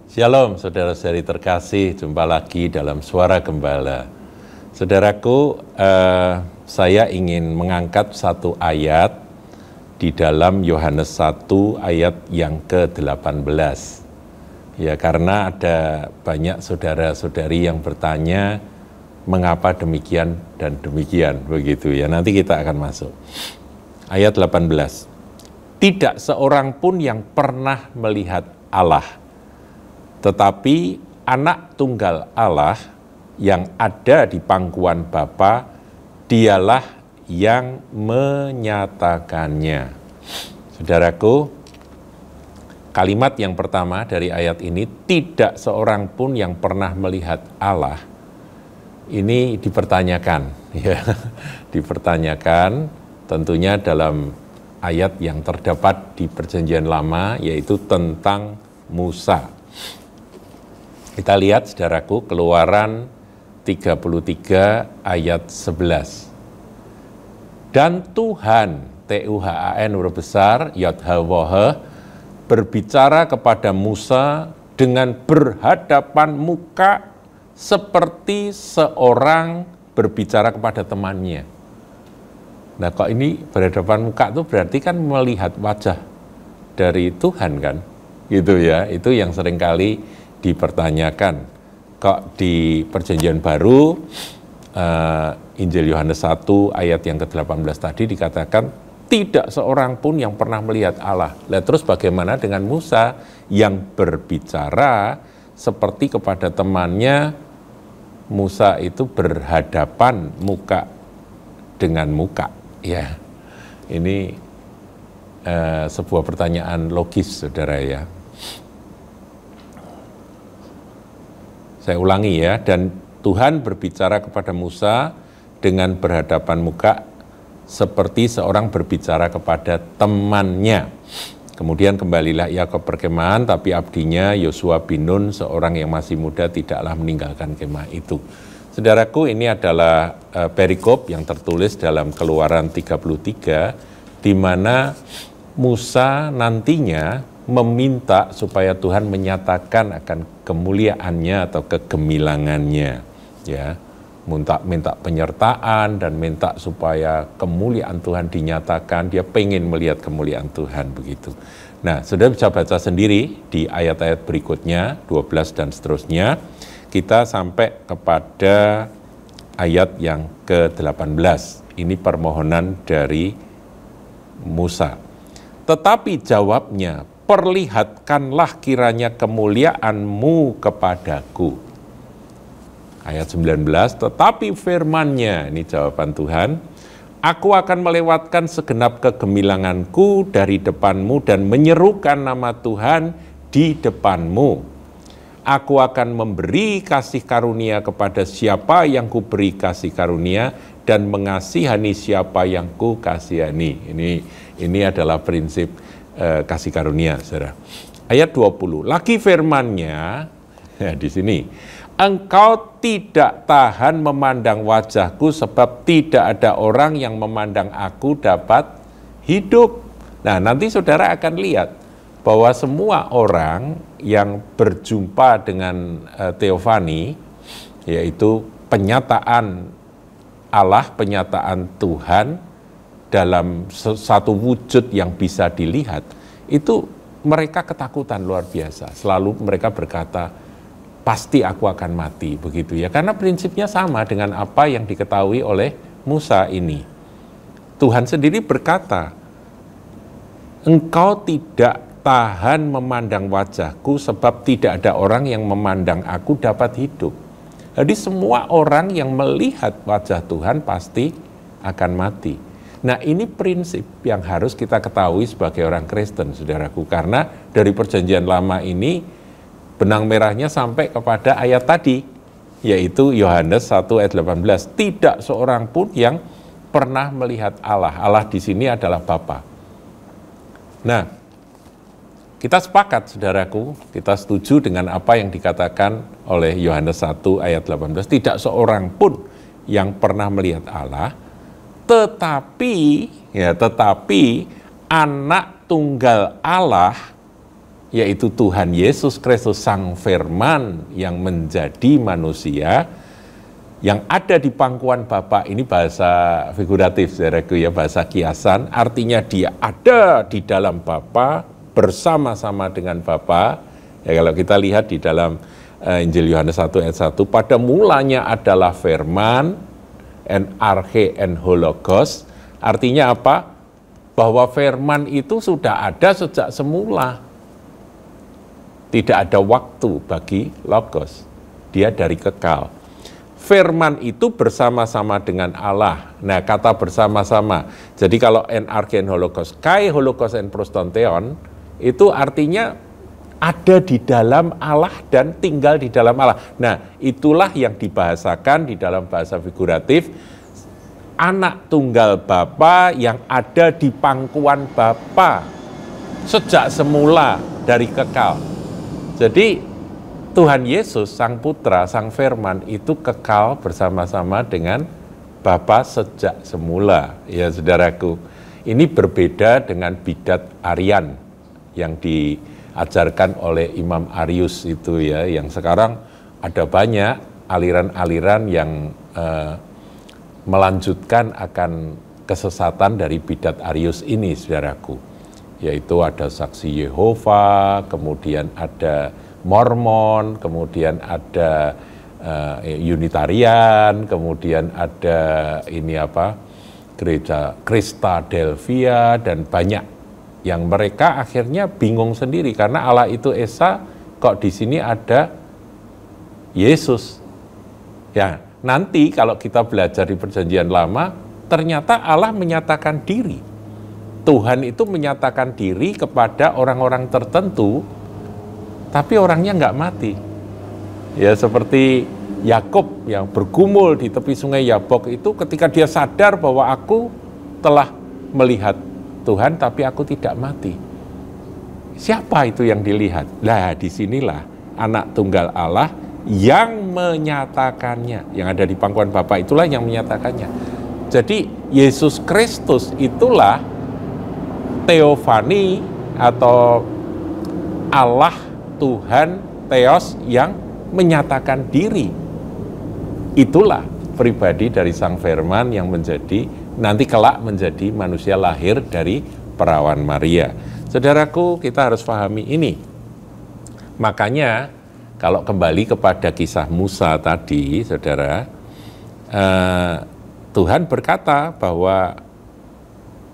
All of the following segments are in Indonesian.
Shalom saudara-saudari terkasih, jumpa lagi dalam Suara Gembala. Saudaraku, saya ingin mengangkat satu ayat di dalam Yohanes 1 ayat yang ke-18. Ya, karena ada banyak saudara-saudari yang bertanya mengapa demikian dan demikian, begitu ya. Nanti kita akan masuk. Ayat 18. Tidak seorang pun yang pernah melihat Allah, tetapi anak tunggal Allah yang ada di pangkuan Bapa, dialah yang menyatakannya. Saudaraku, kalimat yang pertama dari ayat ini, tidak seorang pun yang pernah melihat Allah, ini dipertanyakan, ya, dipertanyakan tentunya dalam ayat yang terdapat di Perjanjian Lama, yaitu tentang Musa. Kita lihat, saudaraku, Keluaran 33 ayat 11. Dan Tuhan, Tuhan huruf besar, Yod-Hah-Wahe, berbicara kepada Musa dengan berhadapan muka seperti seorang berbicara kepada temannya. Nah, kok ini berhadapan muka itu berarti kan melihat wajah dari Tuhan kan? Gitu ya, itu yang seringkali dipertanyakan. Kok di Perjanjian Baru, Injil Yohanes 1 ayat yang ke-18 tadi dikatakan tidak seorang pun yang pernah melihat Allah. Nah, terus bagaimana dengan Musa yang berbicara seperti kepada temannya? Musa itu berhadapan muka dengan muka. Ya, ini sebuah pertanyaan logis, saudara ya. Saya ulangi ya, dan Tuhan berbicara kepada Musa dengan berhadapan muka seperti seorang berbicara kepada temannya. Kemudian kembalilah ia ke perkemahan, tapi abdinya Yosua bin Nun, seorang yang masih muda, tidaklah meninggalkan kemah itu. Saudaraku, ini adalah perikop yang tertulis dalam Keluaran 33, di mana Musa nantinya meminta supaya Tuhan menyatakan akan kemuliaannya atau kegemilangannya, ya, minta penyertaan dan minta supaya kemuliaan Tuhan dinyatakan. Dia pengen melihat kemuliaan Tuhan, begitu. Nah, saudara bisa baca sendiri di ayat-ayat berikutnya, 12 dan seterusnya. Kita sampai kepada ayat yang ke-18. Ini permohonan dari Musa. Tetapi jawabnya, perlihatkanlah kiranya kemuliaan-Mu kepadaku. Ayat 19, tetapi firman-Nya, ini jawaban Tuhan, aku akan melewatkan segenap kegemilanganku dari depan-Mu dan menyerukan nama Tuhan di depan-Mu. Aku akan memberi kasih karunia kepada siapa yang kuberi kasih karunia dan mengasihani siapa yang ku kasihani. Ini adalah prinsip kasih karunia, saudara. Ayat 20, lagi firman-Nya, ya, di sini, engkau tidak tahan memandang wajahku sebab tidak ada orang yang memandang aku dapat hidup. Nah, nanti saudara akan lihat bahwa semua orang yang berjumpa dengan teofani, yaitu penyataan Allah, penyataan Tuhan dalam satu wujud yang bisa dilihat, itu mereka ketakutan luar biasa. Selalu mereka berkata, pasti aku akan mati, begitu ya. Karena prinsipnya sama dengan apa yang diketahui oleh Musa ini. Tuhan sendiri berkata, engkau tidak tahan memandang wajahku sebab tidak ada orang yang memandang aku dapat hidup. Jadi semua orang yang melihat wajah Tuhan pasti akan mati. Nah, ini prinsip yang harus kita ketahui sebagai orang Kristen, saudaraku. Karena dari Perjanjian Lama ini benang merahnya sampai kepada ayat tadi, yaitu Yohanes 1 ayat 18. Tidak seorang pun yang pernah melihat Allah. Allah di sini adalah Bapa. Nah, kita sepakat, saudaraku, kita setuju dengan apa yang dikatakan oleh Yohanes 1 ayat 18. Tidak seorang pun yang pernah melihat Allah, tetapi anak tunggal Allah yaitu Tuhan Yesus Kristus Sang Firman yang menjadi manusia, yang ada di pangkuan Bapa. Ini bahasa figuratif, saudaraku ya, bahasa kiasan, artinya dia ada di dalam Bapa, bersama-sama dengan Bapa. Ya, kalau kita lihat di dalam Injil Yohanes 1 ayat 1, pada mulanya adalah firman, en arche en hologos, artinya apa? Bahwa firman itu sudah ada sejak semula. Tidak ada waktu bagi logos, dia dari kekal. Firman itu bersama-sama dengan Allah. Nah, kata bersama-sama. Jadi kalau en arche en hologos, kai hologos en prostonteon, itu artinya ada di dalam Allah dan tinggal di dalam Allah. Nah, itulah yang dibahasakan di dalam bahasa figuratif, anak tunggal Bapa yang ada di pangkuan Bapa sejak semula dari kekal. Jadi Tuhan Yesus, Sang Putra, Sang Firman itu kekal bersama-sama dengan Bapa sejak semula. Ya, saudaraku, ini berbeda dengan bidat Arian yang diajarkan oleh Imam Arius itu ya, yang sekarang ada banyak aliran-aliran yang melanjutkan akan kesesatan dari bidat Arius ini, saudaraku. Yaitu ada saksi Yehova, kemudian ada Mormon, kemudian ada Unitarian, kemudian ada gereja Christadelphia, dan banyak yang mereka akhirnya bingung sendiri karena Allah itu Esa, kok di sini ada Yesus. Ya, nanti kalau kita belajar di Perjanjian Lama, ternyata Allah menyatakan diri. Tuhan itu menyatakan diri kepada orang-orang tertentu, tapi orangnya nggak mati. Ya, seperti Yakub yang bergumul di tepi sungai Yabok itu, ketika dia sadar bahwa aku telah melihat Tuhan, tapi aku tidak mati. Siapa itu yang dilihat? Nah, disinilah anak tunggal Allah yang menyatakannya, yang ada di pangkuan Bapa itulah yang menyatakannya. Jadi Yesus Kristus itulah teofani atau Allah Tuhan Theos yang menyatakan diri. Itulah pribadi dari Sang Firman yang nanti kelak menjadi manusia lahir dari perawan Maria. Saudaraku, kita harus pahami ini. Makanya kalau kembali kepada kisah Musa tadi, saudara, Tuhan berkata bahwa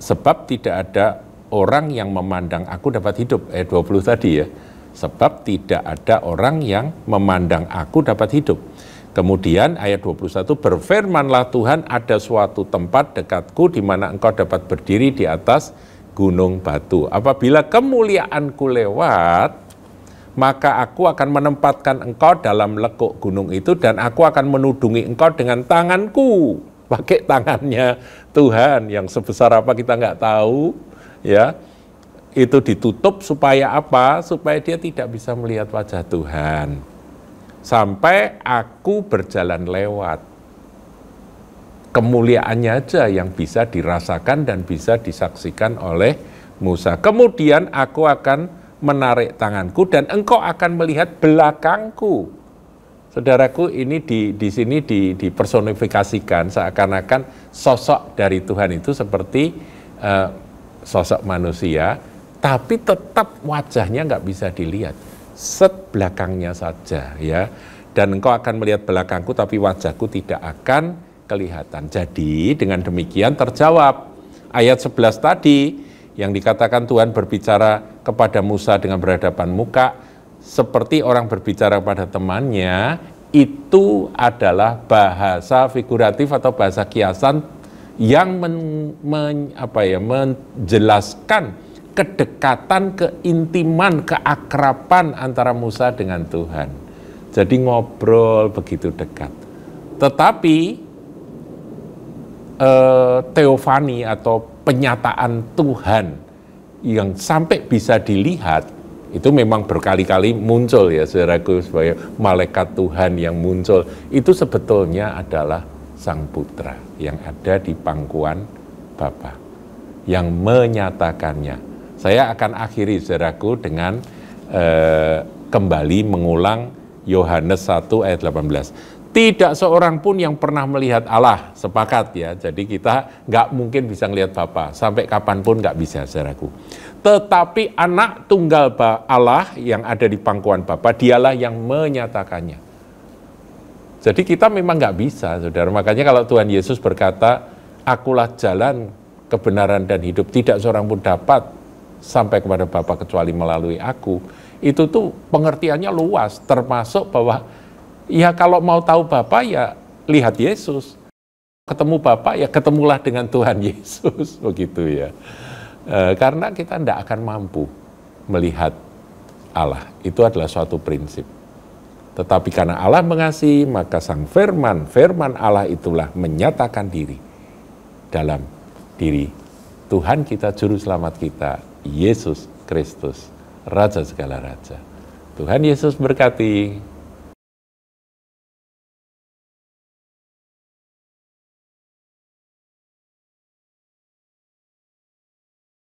sebab tidak ada orang yang memandang aku dapat hidup, ayat 20 tadi ya. Sebab tidak ada orang yang memandang aku dapat hidup. Kemudian ayat 21, berfirmanlah Tuhan, ada suatu tempat dekatku di mana engkau dapat berdiri di atas gunung batu. Apabila kemuliaanku lewat, maka aku akan menempatkan engkau dalam lekuk gunung itu, dan aku akan menudungi engkau dengan tanganku. Pakai tangannya Tuhan yang sebesar apa kita nggak tahu, ya. Itu ditutup supaya apa? Supaya dia tidak bisa melihat wajah Tuhan. Sampai aku berjalan lewat. Kemuliaannya aja yang bisa dirasakan dan bisa disaksikan oleh Musa. Kemudian aku akan menarik tanganku dan engkau akan melihat belakangku. Saudaraku, ini di sini dipersonifikasikan seakan-akan sosok dari Tuhan itu seperti sosok manusia, tapi tetap wajahnya nggak bisa dilihat, set belakangnya saja ya. Dan engkau akan melihat belakangku, tapi wajahku tidak akan kelihatan. Jadi dengan demikian terjawab ayat 11 tadi yang dikatakan Tuhan berbicara kepada Musa dengan berhadapan muka, seperti orang berbicara pada temannya, itu adalah bahasa figuratif atau bahasa kiasan yang menjelaskan kedekatan, keintiman, keakraban antara Musa dengan Tuhan. Jadi ngobrol begitu dekat. Tetapi teofani atau penyataan Tuhan yang sampai bisa dilihat, itu memang berkali-kali muncul ya, saudaraku, sebagai malaikat Tuhan yang muncul. Itu sebetulnya adalah Sang Putra yang ada di pangkuan Bapa, yang menyatakannya. Saya akan akhiri, saudaraku, dengan kembali mengulang Yohanes 1 ayat 18. Tidak seorang pun yang pernah melihat Allah, sepakat ya. Jadi kita nggak mungkin bisa melihat Bapa, sampai kapanpun nggak bisa, saudaraku. Tetapi anak tunggal Allah yang ada di pangkuan Bapa, dialah yang menyatakannya. Jadi kita memang nggak bisa, saudara. Makanya kalau Tuhan Yesus berkata, akulah jalan, kebenaran dan hidup, tidak seorang pun dapat sampai kepada Bapa kecuali melalui aku. Itu tuh pengertiannya luas, termasuk bahwa ya kalau mau tahu Bapa ya lihat Yesus. Ketemu Bapa ya ketemulah dengan Tuhan Yesus, begitu ya. Karena kita tidak akan mampu melihat Allah. Itu adalah suatu prinsip. Tetapi karena Allah mengasihi, maka sang firman Allah itulah menyatakan diri dalam diri Tuhan kita, Juru Selamat kita, Yesus Kristus, Raja segala raja. Tuhan Yesus berkati.